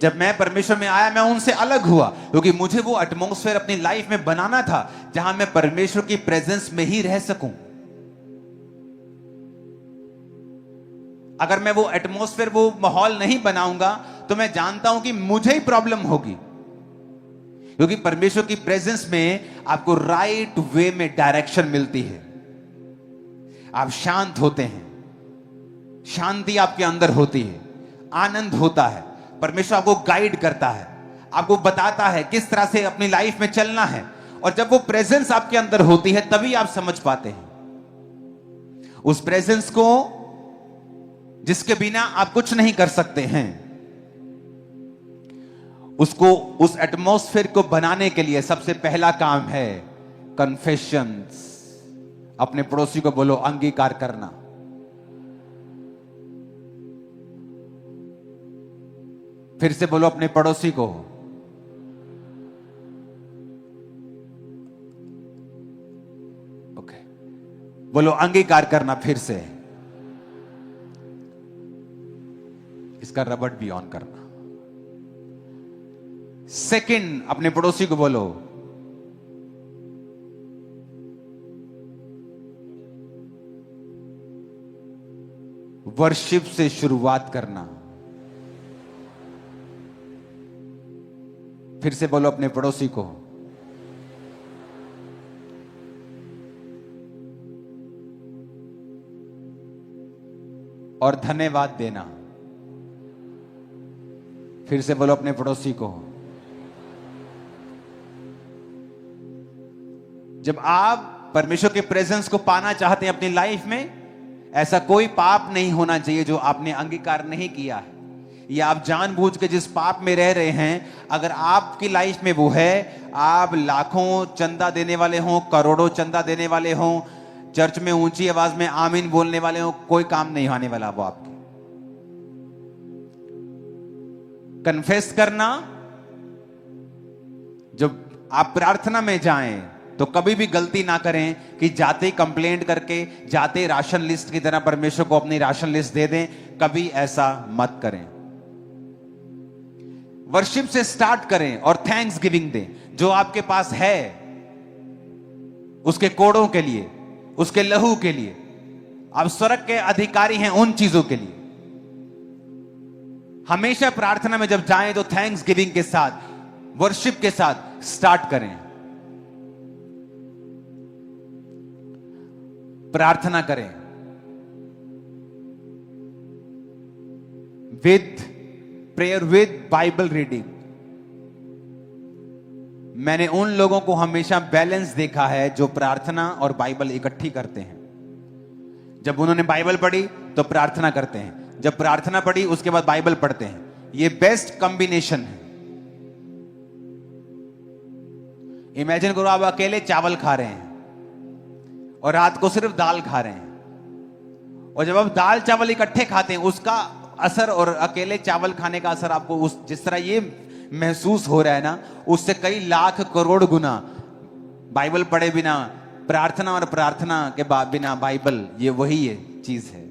[SPEAKER 1] जब मैं परमेश्वर में आया मैं उनसे अलग हुआ, क्योंकि मुझे वो एटमॉस्फेयर अपनी लाइफ में बनाना था जहां मैं परमेश्वर की प्रेजेंस में ही रह सकूं। अगर मैं वो एटमॉस्फेयर, वो माहौल नहीं बनाऊंगा तो मैं जानता हूं कि मुझे ही प्रॉब्लम होगी, क्योंकि परमेश्वर की प्रेजेंस में आपको राइट वे में डायरेक्शन मिलती है। आप शांत होते हैं, शांति आपके अंदर होती है, आनंद होता है। परमेश्वर आपको गाइड करता है, आपको बताता है किस तरह से अपनी लाइफ में चलना है, और जब वो प्रेजेंस आपके अंदर होती है तभी आप समझ पाते हैं उस प्रेजेंस को, जिसके बिना आप कुछ नहीं कर सकते हैं। उसको, उस एटमॉस्फेयर को बनाने के लिए सबसे पहला काम है कन्फेशंस। अपने पड़ोसी को बोलो अंगीकार करना। फिर से बोलो अपने पड़ोसी को, ओके, बोलो अंगीकार करना। फिर से इसका रबड़ भी ऑन करना। सेकंड, अपने पड़ोसी को बोलो वर्शिप से शुरुआत करना। फिर से बोलो अपने पड़ोसी को और धन्यवाद देना। फिर से बोलो अपने पड़ोसी को। जब आप परमेश्वर के प्रेजेंस को पाना चाहते हैं अपनी लाइफ में, ऐसा कोई पाप नहीं होना चाहिए जो आपने अंगीकार नहीं किया है, या आप जानबूझ के जिस पाप में रह रहे हैं, अगर आपकी लाइफ में वो है, आप लाखों चंदा देने वाले हों, करोड़ों चंदा देने वाले हों, चर्च में ऊंची आवाज में आमीन बोलने वाले हों, कोई काम नहीं आने वाला वो आपके। कन्फेस करना, जब आप प्रार्थना में जाएं तो कभी भी गलती ना करें कि जाते ही कंप्लेंट करके, जाते राशन लिस्ट की तरह परमेश्वर को अपनी राशन लिस्ट दे दें। कभी ऐसा मत करें। वर्शिप से स्टार्ट करें और थैंक्स गिविंग दें। जो आपके पास है उसके कोड़ों के लिए, उसके लहू के लिए, आप स्वर्ग के अधिकारी हैं उन चीजों के लिए। हमेशा प्रार्थना में जब जाएं तो थैंक्स गिविंग के साथ, वर्शिप के साथ स्टार्ट करें। प्रार्थना करें with prayer, with Bible reading. मैंने उन लोगों को हमेशा बैलेंस देखा है जो प्रार्थना और बाइबल इकट्ठी करते हैं। जब उन्होंने बाइबल पढ़ी तो प्रार्थना करते हैं, जब प्रार्थना पढ़ी उसके बाद बाइबल पढ़ते हैं। ये बेस्ट कॉम्बिनेशन है। इमेजिन करो आप अकेले चावल खा रहे हैं और रात को सिर्फ दाल खा रहे हैं, और जब आप दाल चावल इकट्ठे खाते हैं उसका असर और अकेले चावल खाने का असर आपको उस जिस तरह ये महसूस हो रहा है ना, उससे कई लाख करोड़ गुना बाइबल पढ़े बिना, प्रार्थना और प्रार्थना के बाद बिना बाइबल, ये वही है चीज है।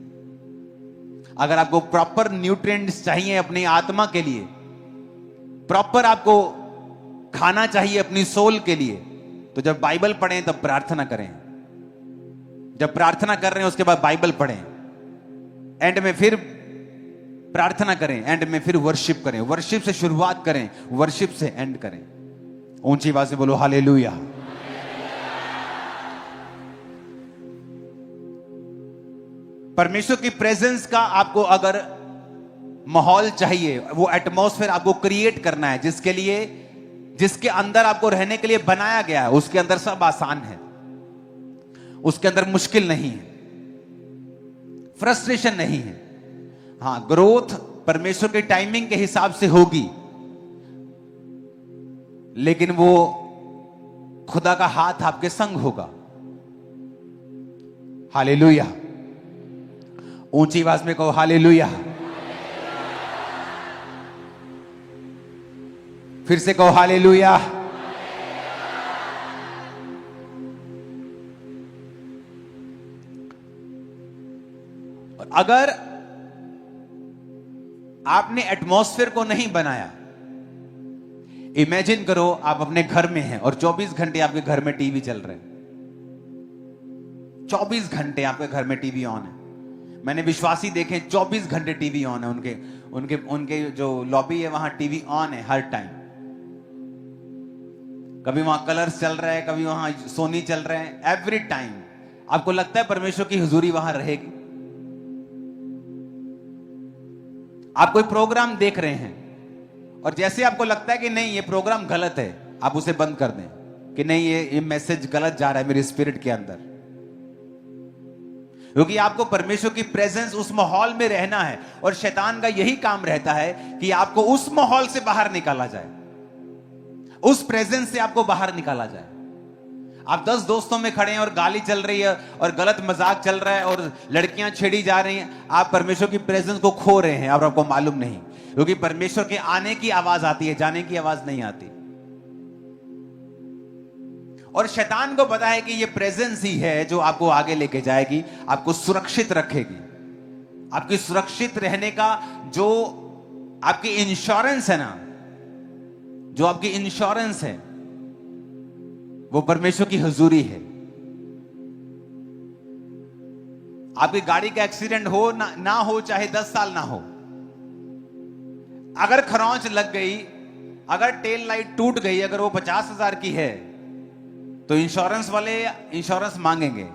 [SPEAKER 1] अगर आपको प्रॉपर न्यूट्रिएंट्स चाहिए अपनी आत्मा के लिए, प्रॉपर आपको खाना चाहिए अपनी सोल के लिए, तो जब बाइबल पढ़ें तब प्रार्थना करें। जब प्रार्थना कर रहे हैं उसके बाद बाइबल पढ़ें, एंड में फिर प्रार्थना करें, एंड में फिर वर्शिप करें। वर्शिप से शुरुआत करें, वर्शिप से एंड करें। ऊंची आवाज से बोलो हालेलुया। परमेश्वर की प्रेजेंस का आपको अगर माहौल चाहिए, वो एटमॉस्फेयर आपको क्रिएट करना है, जिसके लिए, जिसके अंदर आपको रहने के लिए बनाया गया है, उसके अंदर सब आसान है, उसके अंदर मुश्किल नहीं है, फ्रस्ट्रेशन नहीं है। हाँ, ग्रोथ परमेश्वर की टाइमिंग के हिसाब से होगी, लेकिन वो खुदा का हाथ आपके संग होगा। हालेलुया। ऊंची आवाज में कहो हालेलुया। फिर से कहो हालेलुया। और अगर आपने एटमॉस्फेयर को नहीं बनाया, इमेजिन करो आप अपने घर में हैं और 24 घंटे आपके घर में टीवी चल रहे हैं, 24 घंटे आपके घर में टीवी ऑन है। मैंने विश्वासी देखे 24 घंटे टीवी ऑन है, उनके उनके उनके जो लॉबी है वहां टीवी ऑन है हर टाइम। कभी वहां कलर्स चल रहा है, कभी वहां सोनी चल रहे हैं, एवरी टाइम। आपको लगता है परमेश्वर की हुजूरी वहां रहेगी? आप कोई प्रोग्राम देख रहे हैं और जैसे आपको लगता है कि नहीं ये प्रोग्राम गलत है, आप उसे बंद कर दें कि नहीं ये मैसेज गलत जा रहा है मेरी स्पिरिट के अंदर, क्योंकि आपको परमेश्वर की प्रेजेंस उस माहौल में रहना है। और शैतान का यही काम रहता है कि आपको उस माहौल से बाहर निकाला जाए, उस प्रेजेंस से आपको बाहर निकाला जाए। आप 10 दोस्तों में खड़े हैं और गाली चल रही है और गलत मजाक चल रहा है और लड़कियां छेड़ी जा रही हैं, आप परमेश्वर की प्रेजेंस को खो रहे हैं और आपको मालूम नहीं, क्योंकि परमेश्वर के आने की आवाज आती है, जाने की आवाज नहीं आती। और शैतान को पता है कि ये प्रेजेंस ही है जो आपको आगे लेके जाएगी, आपको सुरक्षित रखेगी। आपकी सुरक्षित रहने का जो आपकी इंश्योरेंस है ना, जो आपकी इंश्योरेंस है वो परमेश्वर की हुजूरी है। आपकी गाड़ी का एक्सीडेंट हो ना हो, चाहे 10 साल ना हो, अगर खरोंच लग गई, अगर टेल लाइट टूट गई, अगर वो 50,000 की है तो इंश्योरेंस वाले इंश्योरेंस मांगेंगे,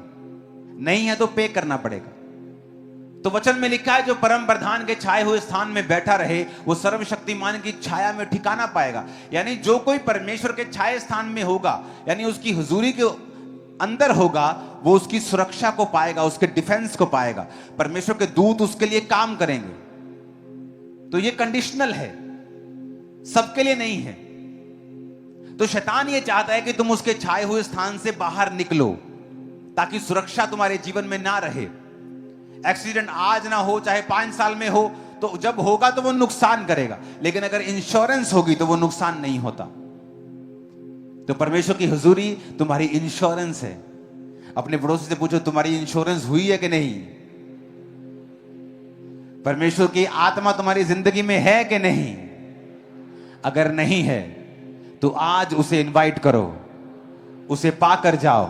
[SPEAKER 1] नहीं है तो पे करना पड़ेगा। तो वचन में लिखा है जो परम प्रधान के छाए हुए स्थान में बैठा रहे वो सर्वशक्तिमान की छाया में ठिकाना पाएगा। यानी जो कोई परमेश्वर के छाए स्थान में होगा, यानी उसकी हुजूरी के अंदर होगा, वो उसकी सुरक्षा को पाएगा, उसके डिफेंस को पाएगा। परमेश्वर के दूत उसके लिए काम करेंगे। तो ये कंडीशनल है, सबके लिए नहीं है। तो शैतान ये चाहता है कि तुम उसके छाए हुए स्थान से बाहर निकलो ताकि सुरक्षा तुम्हारे जीवन में ना रहे। एक्सीडेंट आज ना हो, चाहे 5 साल में हो, तो जब होगा तो वो नुकसान करेगा, लेकिन अगर इंश्योरेंस होगी तो वो नुकसान नहीं होता। तो परमेश्वर की हुजूरी तुम्हारी इंश्योरेंस है। अपने पड़ोसी से पूछो तुम्हारी इंश्योरेंस हुई है कि नहीं? परमेश्वर की आत्मा तुम्हारी जिंदगी में है कि नहीं? अगर नहीं है तो आज उसे इनवाइट करो, उसे पाकर जाओ,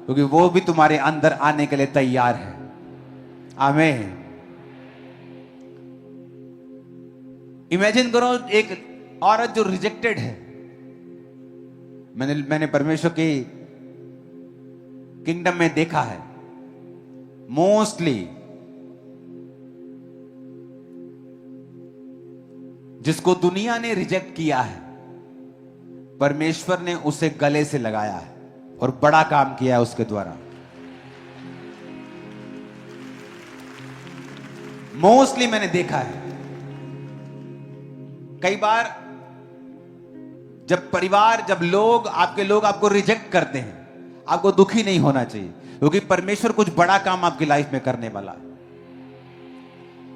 [SPEAKER 1] क्योंकि वो भी तुम्हारे अंदर आने के लिए तैयार है। आमीन। इमेजिन करो एक औरत जो रिजेक्टेड है। मैंने परमेश्वर की किंगडम में देखा है, मोस्टली जिसको दुनिया ने रिजेक्ट किया है, परमेश्वर ने उसे गले से लगाया है और बड़ा काम किया है उसके द्वारा। मोस्टली मैंने देखा है। कई बार जब परिवार, जब लोग आपको रिजेक्ट करते हैं, आपको दुखी नहीं होना चाहिए, क्योंकि परमेश्वर कुछ बड़ा काम आपकी लाइफ में करने वाला है।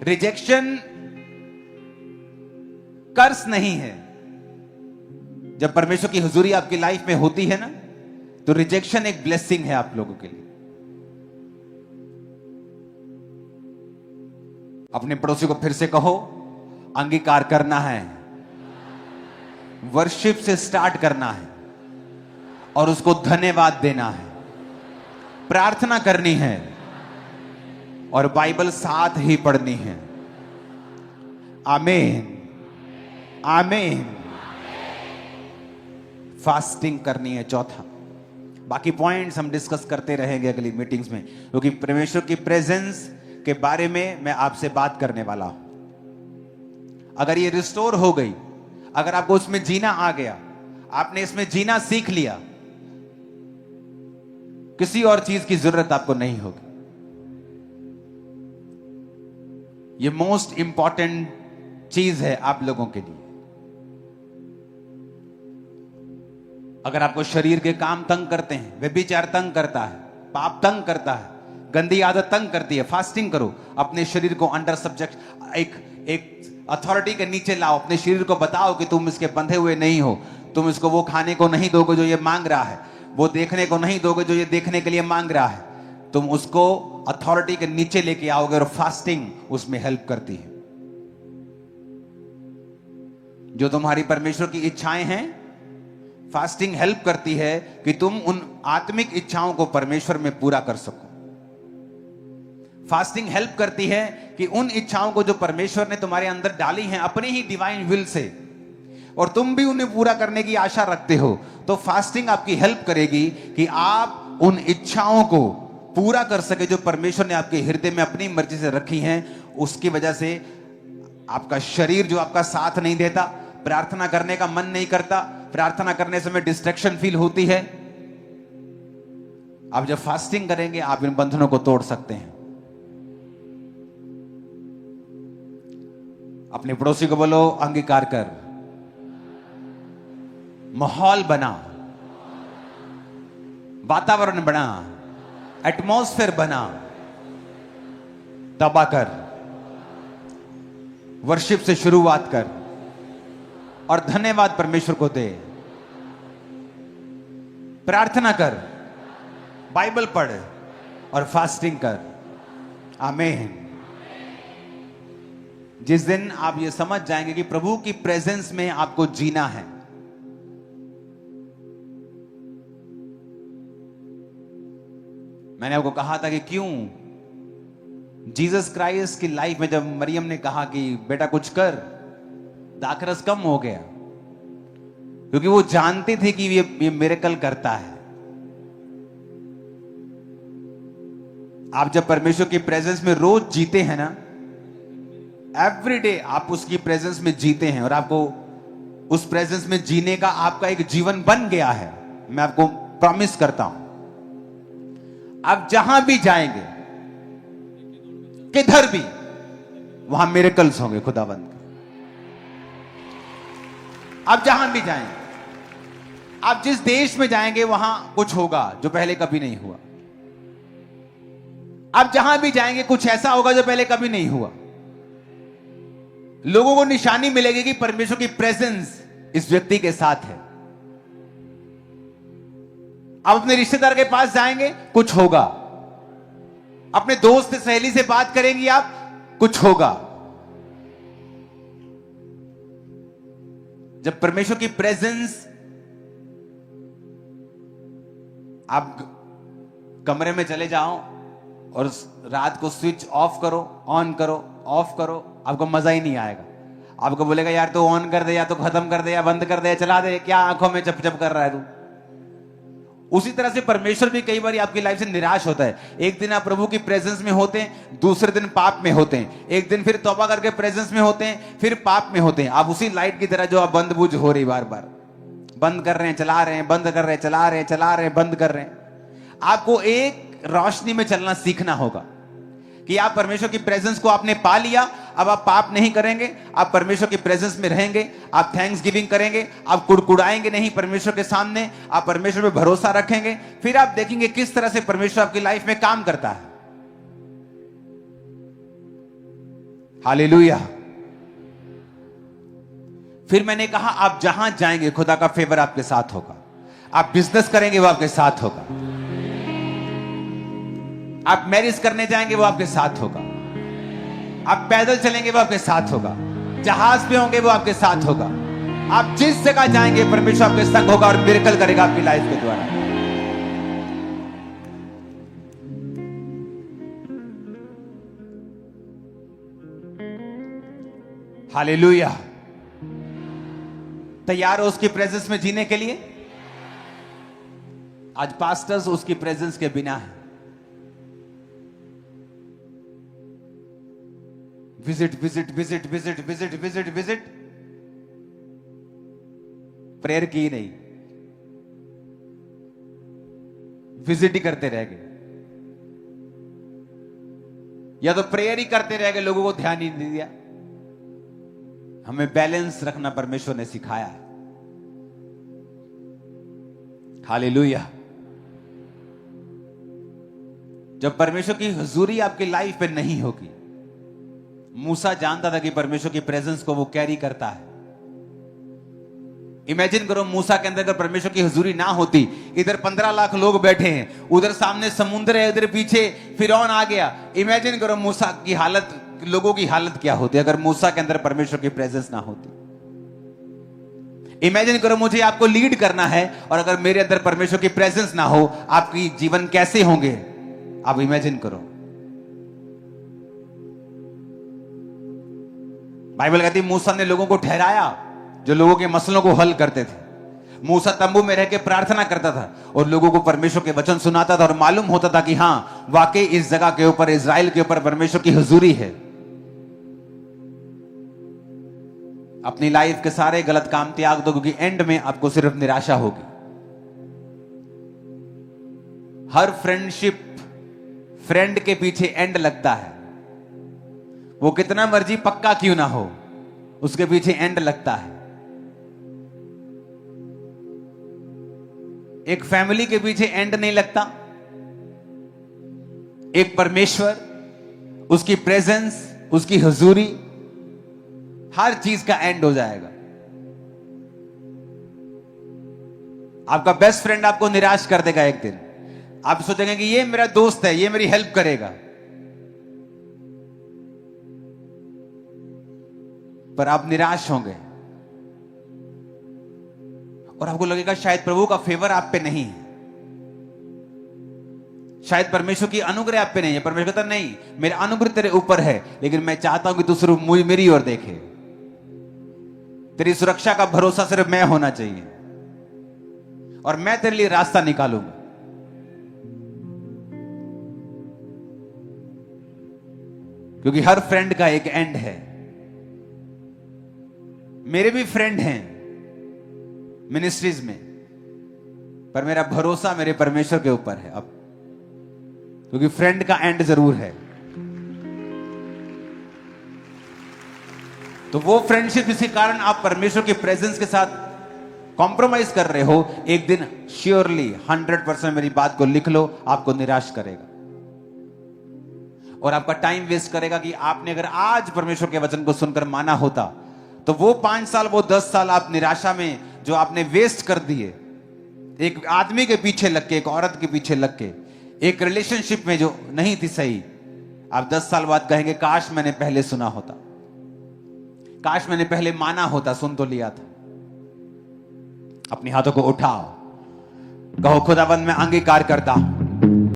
[SPEAKER 1] रिजेक्शन कर्स नहीं है। जब परमेश्वर की हुजूरी आपकी लाइफ में होती है ना, तो रिजेक्शन एक ब्लेसिंग है आप लोगों के लिए। अपने पड़ोसी को फिर से कहो, अंगीकार करना है, वर्शिप से स्टार्ट करना है और उसको धन्यवाद देना है, प्रार्थना करनी है और बाइबल साथ ही पढ़नी है। आमीन, आमीन। फास्टिंग करनी है, चौथा। बाकी पॉइंट्स हम डिस्कस करते रहेंगे अगली मीटिंग्स में, क्योंकि परमेश्वर की प्रेजेंस के बारे में मैं आपसे बात करने वाला हूं। अगर ये रिस्टोर हो गई, अगर आपको उसमें जीना आ गया, आपने इसमें जीना सीख लिया, किसी और चीज की जरूरत आपको नहीं होगी। ये मोस्ट इंपॉर्टेंट चीज है आप लोगों के लिए। अगर आपको शरीर के काम तंग करते हैं, व्यभिचार तंग करता है, पाप तंग करता है, गंदी आदत तंग करती है, फास्टिंग करो। अपने शरीर को अंडर सब्जेक्ट, एक अथॉरिटी के नीचे लाओ। अपने शरीर को बताओ कि तुम इसके बंधे हुए नहीं हो। तुम इसको वो खाने को नहीं दोगे जो ये मांग रहा है, वो देखने को नहीं दोगे जो ये देखने के लिए मांग रहा है। तुम उसको अथॉरिटी के नीचे लेके आओगे और फास्टिंग उसमें हेल्प करती है। जो तुम्हारी परमेश्वर की इच्छाएं हैं, फास्टिंग हेल्प करती है कि तुम उन आत्मिक इच्छाओं को परमेश्वर में पूरा कर सको। फास्टिंग हेल्प करती है कि उन इच्छाओं को जो परमेश्वर ने तुम्हारे अंदर डाली हैं अपनी ही डिवाइन विल से, और तुम भी उन्हें पूरा करने की आशा रखते हो, तो फास्टिंग आपकी हेल्प करेगी कि आप उन इच्छाओं को पूरा कर सके जो परमेश्वर ने आपके हृदय में अपनी मर्जी से रखी हैं। उसकी वजह से आपका शरीर जो आपका साथ नहीं देता, प्रार्थना करने का मन नहीं करता, प्रार्थना करने समय डिस्ट्रैक्शन फील होती है, आप जब फास्टिंग करेंगे आप इन बंधनों को तोड़ सकते हैं। अपने पड़ोसी को बोलो, अंगीकार कर। माहौल बना, वातावरण बना, एटमॉस्फेयर बना, तबा कर, वर्शिप से शुरुआत कर और धन्यवाद परमेश्वर को दे। प्रार्थना कर, बाइबल पढ़ और फास्टिंग कर। आमीन। जिस दिन आप ये समझ जाएंगे कि प्रभु की प्रेजेंस में आपको जीना है, मैंने आपको कहा था कि क्यों जीसस क्राइस्ट की लाइफ में जब मरियम ने कहा कि बेटा कुछ कर, दाखरस कम हो गया, क्योंकि वो जानती थी कि ये मिरेकल करता है। आप जब परमेश्वर की प्रेजेंस में रोज जीते हैं ना, एवरी डे आप उसकी प्रेजेंस में जीते हैं और आपको उस प्रेजेंस में जीने का आपका एक जीवन बन गया है। मैं आपको प्रॉमिस करता हूं, आप जहां भी जाएंगे, किधर भी, वहां मिरेकल्स होंगे खुदावंद के। आप जहां भी जाएंगे, आप जिस देश में जाएंगे वहां कुछ होगा जो पहले कभी नहीं हुआ। आप जहां भी जाएंगे कुछ ऐसा होगा जो पहले कभी नहीं हुआ। लोगों को निशानी मिलेगी कि परमेश्वर की प्रेजेंस इस व्यक्ति के साथ है। आप अपने रिश्तेदार के पास जाएंगे, कुछ होगा। अपने दोस्त सहेली से बात करेंगी आप, कुछ होगा। जब परमेश्वर की प्रेजेंस, आप कमरे में चले जाओ और रात को स्विच ऑफ करो, ऑन करो, ऑफ करो, आपको मजा ही नहीं आएगा। आपको बोलेगा यार तो ऑन कर दे, या तो खत्म कर दे, या बंद कर दे, या चला दे, क्या आंखों में चप चप कर रहा है तू। उसी तरह से परमेश्वर भी कई बार आपकी लाइफ से निराश होता है। एक दिन आप प्रभु की प्रेजेंस में होते हैं, दूसरे दिन पाप में होते हैं, एक दिन फिर तौबा करके प्रेजेंस में होते हैं, फिर पाप में होते हैं। आप उसी लाइट की तरह जो आप बंद बुझ हो रही, बार बार बंद कर रहे हैं, चला रहे हैं, बंद कर रहे हैं, चला रहे हैं, चला रहे हैं, बंद कर रहे हैं। आपको एक रोशनी में चलना सीखना होगा कि आप परमेश्वर की प्रेजेंस को आपने पा लिया, अब आप पाप नहीं करेंगे, आप परमेश्वर की प्रेजेंस में रहेंगे, आप थैंक्स गिविंग करेंगे, आप कुड़कुड़ाएंगे नहीं परमेश्वर के सामने, आप परमेश्वर पे भरोसा रखेंगे। फिर आप देखेंगे किस तरह से परमेश्वर आपकी लाइफ में काम करता है। हालेलुया। फिर मैंने कहा आप जहां जाएंगे खुदा का फेवर आपके साथ होगा। आप बिजनेस करेंगे वो आपके साथ होगा। आप मैरिज करने जाएंगे वो आपके साथ होगा। आप पैदल चलेंगे वो आपके साथ होगा। जहाज पे होंगे वो आपके साथ होगा। आप जिस जगह जाएंगे परमेश्वर आपके संग होगा और मिरेकल करेगा आपकी लाइफ के द्वारा। हालेलुया। तैयार हो उसकी प्रेजेंस में जीने के लिए? आज पास्टर्स उसकी प्रेजेंस के बिना है। Visit visit visit visit visit visit visit, prayer की नहीं, विजिट ही करते रह गए, या तो प्रेयर ही करते रह गए, लोगों को ध्यान ही नहीं दिया। हमें बैलेंस रखना परमेश्वर ने सिखाया है। हालेलुया। जब परमेश्वर की हुजूरी आपकी लाइफ पे नहीं होगी, मूसा जानता था कि परमेश्वर की प्रेजेंस को वो कैरी करता है। इमेजिन करो, मूसा के अंदर अगर परमेश्वर की हुजूरी ना होती, इधर 15 लाख लोग बैठे हैं, उधर सामने समुद्र है, इधर पीछे फिरौन आ गया। इमेजिन करो मूसा की हालत, लोगों की हालत क्या होती अगर मूसा के अंदर परमेश्वर की प्रेजेंस ना होती। इमेजिन करो, मुझे आपको लीड करना है और अगर मेरे अंदर परमेश्वर की प्रेजेंस ना हो, आपकी जीवन कैसे होंगे? आप इमेजिन करो। बाइबल कहती है मूसा ने लोगों को ठहराया जो लोगों के मसलों को हल करते थे। मूसा तंबू में रह के प्रार्थना करता था और लोगों को परमेश्वर के वचन सुनाता था और मालूम होता था कि हां, वाकई इस जगह के ऊपर, इजराइल के ऊपर परमेश्वर की हुजूरी है। अपनी लाइफ के सारे गलत काम त्याग दो, क्योंकि एंड में आपको सिर्फ निराशा होगी। हर फ्रेंडशिप, फ्रेंड के पीछे एंड लगता है। वो कितना मर्जी पक्का क्यों ना हो, उसके पीछे एंड लगता है। एक फैमिली के पीछे एंड नहीं लगता। एक परमेश्वर, उसकी प्रेजेंस, उसकी हुजूरी, हर चीज का एंड हो जाएगा। आपका बेस्ट फ्रेंड आपको निराश कर देगा एक दिन। आप सोचेंगे कि ये मेरा दोस्त है, ये मेरी हेल्प करेगा, पर आप निराश होंगे और आपको लगेगा शायद प्रभु का फेवर आप पे नहीं है, शायद परमेश्वर की अनुग्रह आप पे नहीं है। परमेश्वर कहता नहीं, मेरा अनुग्रह तेरे ऊपर है, लेकिन मैं चाहता हूं कि तू सिर्फ मेरी ओर देखे। तेरी सुरक्षा का भरोसा सिर्फ मैं होना चाहिए और मैं तेरे लिए रास्ता निकालूंगा। क्योंकि हर फ्रेंड का एक एंड है। मेरे भी फ्रेंड हैं मिनिस्ट्रीज में, पर मेरा भरोसा मेरे परमेश्वर के ऊपर है अब, क्योंकि फ्रेंड का एंड जरूर है। तो वो फ्रेंडशिप जिसके कारण आप परमेश्वर के प्रेजेंस के साथ कॉम्प्रोमाइज कर रहे हो, एक दिन श्योरली 100% मेरी बात को लिख लो, आपको निराश करेगा और आपका टाइम वेस्ट करेगा। कि आपने अगर आज परमेश्वर के वचन को सुनकर माना होता, तो वो 5 साल, वो 10 साल आप निराशा में जो आपने वेस्ट कर दिए, एक आदमी के पीछे लग के, एक औरत के पीछे लग के, एक रिलेशनशिप में जो नहीं थी सही, आप 10 साल बाद कहेंगे काश मैंने पहले सुना होता, काश मैंने पहले माना होता, सुन तो लिया था। अपने हाथों को उठाओ, कहो खुदाबंद मैं अंगीकार करता हूं